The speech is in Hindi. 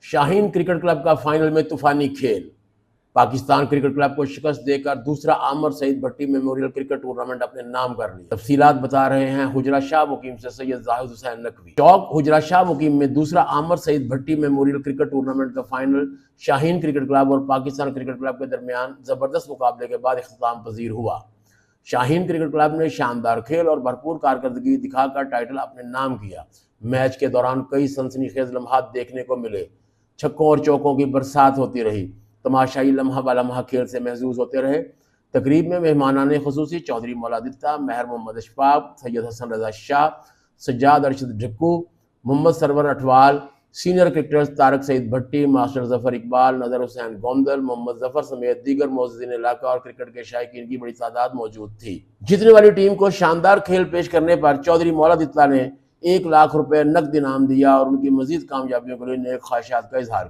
शाहीन क्रिकेट क्लब का फाइनल में तूफानी खेल। पाकिस्तान क्रिकेट क्लब को शिकस्त देकर दूसरा आमर सईद भट्टी मेमोरियल क्रिकेट टूर्नामेंट अपने नाम कर लिया। तफसीलात बता रहे हैं हुजरा शाह मुकीम से सैयद जाहिद हुसैन नकवी। चौक हुजरा शाह मुकीम में दूसरा आमर सईद भट्टी मेमोरियल क्रिकेट टूर्नामेंट का फाइनल शाहीन क्रिकेट क्लब और पाकिस्तान क्रिकेट क्लब के दरमियान जबरदस्त मुकाबले के बाद इख्तिताम पजीर हुआ। शाहीन क्रिकेट क्लब ने शानदार खेल और भरपूर कारकर्दगी दिखाकर टाइटल अपने नाम किया। मैच के दौरान कई सनसनीखेज लम्हात देखने को मिले। छक्कों और चौकों की बरसात होती रही। तमाशाई लम्हा ब लम्हा खेल से महजूज होते रहे। तकरीब में मेहमानाने खुसूसी Chaudhary Mauladitta, Mehar Mohammad Ashfaq, Syed Hasan Raza Shah, Sajjad Arshad Dhakku, Mohammad Sarwar Athwal, senior cricketers Tariq Saeed Bhatti, master Zafar Iqbal, Nazar Hussain Gondal, Mohammad Zafar समेत दीगर मोअज़्ज़िज़ीन इलाका और क्रिकेट के शायकीन की बड़ी तादाद मौजूद थी। जीतने वाली टीम को शानदार खेल पेश करने पर चौधरी मौलादित्ता ने 1 लाख रुपए नकद इनाम दिया और उनकी मजीद कामयाबियों के लिए नेक ख्वाहिशात का इजहार